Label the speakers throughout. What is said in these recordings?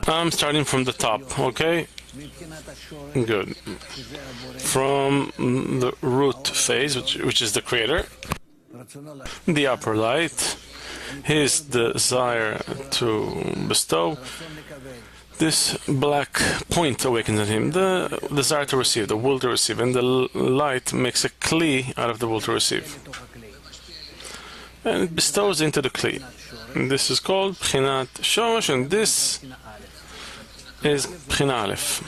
Speaker 1: I'm starting from the top, okay? Good. From the root phase, which is the creator, the upper light, his desire to bestow, this black point awakens in him, the desire to receive, the will to receive, and the light makes a kli out of the will to receive. And it bestows into the kli. And this is called Pchinat Shosh, and this is Pchina Aleph.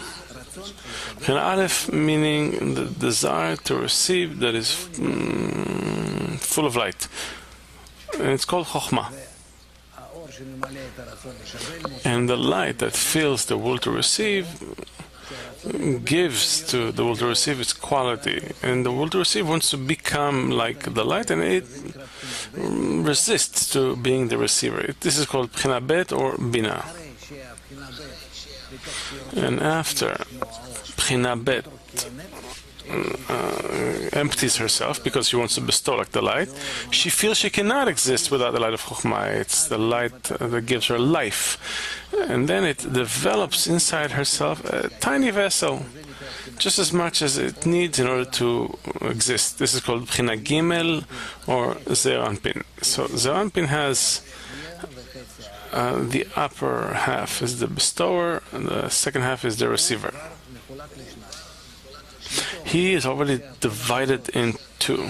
Speaker 1: Pchina Aleph meaning the desire to receive that is full of light. And it's called Chokhmah. And the light that fills the will to receive gives to the will to receive its quality. And the will to receive wants to become like the light, and it resists to being the receiver. This is called Pchina Bet or Bina. And after Pchina Bet empties herself because she wants to bestow like the light, she feels she cannot exist without the light of Chokhmah. It's the light that gives her life. And then it develops inside herself a tiny vessel, just as much as it needs in order to exist. This is called Pchina Gimel or Zeir Anpin. So Zeir Anpin has the upper half is the bestower, and the second half is the receiver. He is already divided in two.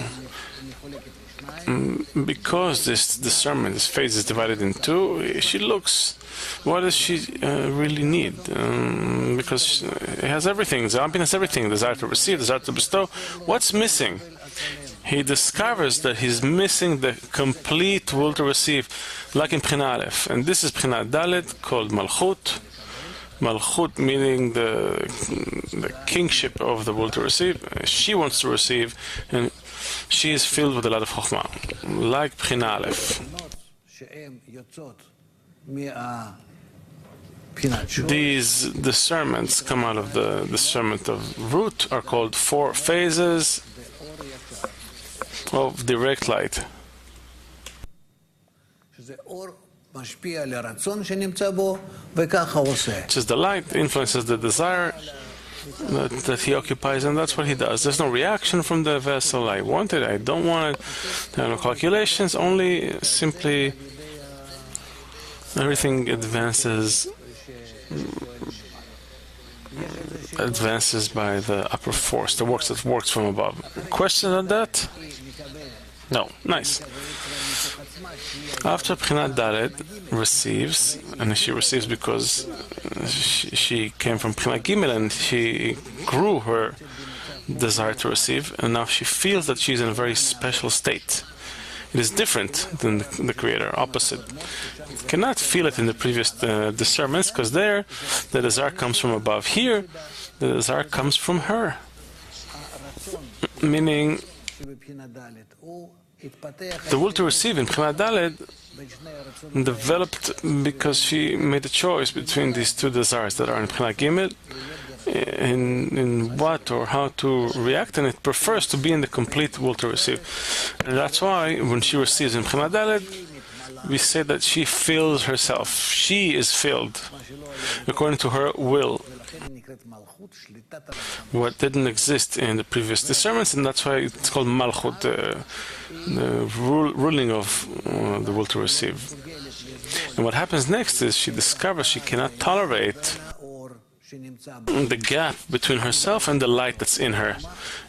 Speaker 1: Because this discernment, this phase is divided in two, she looks, what does she really need? Because it has everything. Zampin has everything. Desire to receive, desire to bestow. What's missing? He discovers that he's missing the complete will to receive, like in Pchina Aleph. And this is Pchina Dalet, called Malchut. Malchut meaning the kingship of the will to receive. She wants to receive, and she is filled with a lot of Chokhmah, like Pchina Aleph. These discernments come out of the discernment of root, are called four phases of direct light. Just the light influences the desire that he occupies, and that's what he does. There's no reaction from the vessel. I want it, I don't want it. There are no calculations, only simply everything advances by the upper force, the works that works from above. Question on that? No. Nice. After Pchinat Dalet receives, and she receives because she came from Pchina Gimel and she grew her desire to receive, and now she feels that she's in a very special state. It is different than the Creator, opposite. Cannot feel it in the previous discernments, because there the desire comes from above. Here, the desire comes from her. Meaning, the will to receive in Pchina Dalet developed because she made a choice between these two desires that are in Pchina Gimel, in what or how to react, and it prefers to be in the complete will to receive. And that's why when she receives in Pchina Dalet, we say that she fills herself. She is filled according to her will, what didn't exist in the previous discernments, and that's why it's called Malchut, the ruling of the will to receive. And what happens next is she discovers she cannot tolerate the gap between herself and the light that's in her,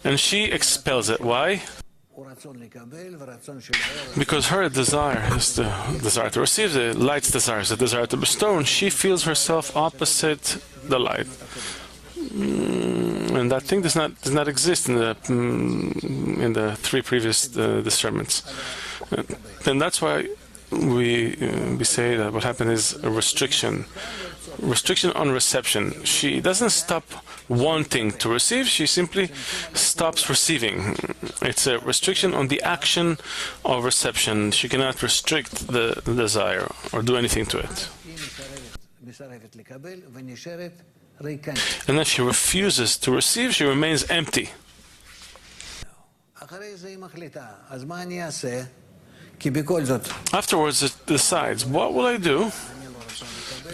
Speaker 1: and she expels it. Why? Because her desire is the desire to receive, the light's desire is the desire to bestow, and she feels herself opposite the light. And that thing does not exist in the three previous discernments. And that's why we say that what happened is a restriction on reception. She doesn't stop wanting to receive, she simply stops receiving. It's a restriction on the action of reception. She cannot restrict the desire or do anything to it. And if she refuses to receive, she remains empty. Afterwards, it decides, what will I do?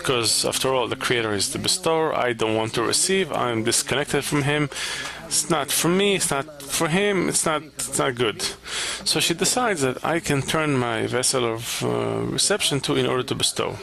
Speaker 1: because after all, the creator is the bestower. I don't want to receive. I'm disconnected from him. It's not for me, it's not for him, it's not good. So she decides that I can turn my vessel of reception to in order to bestow.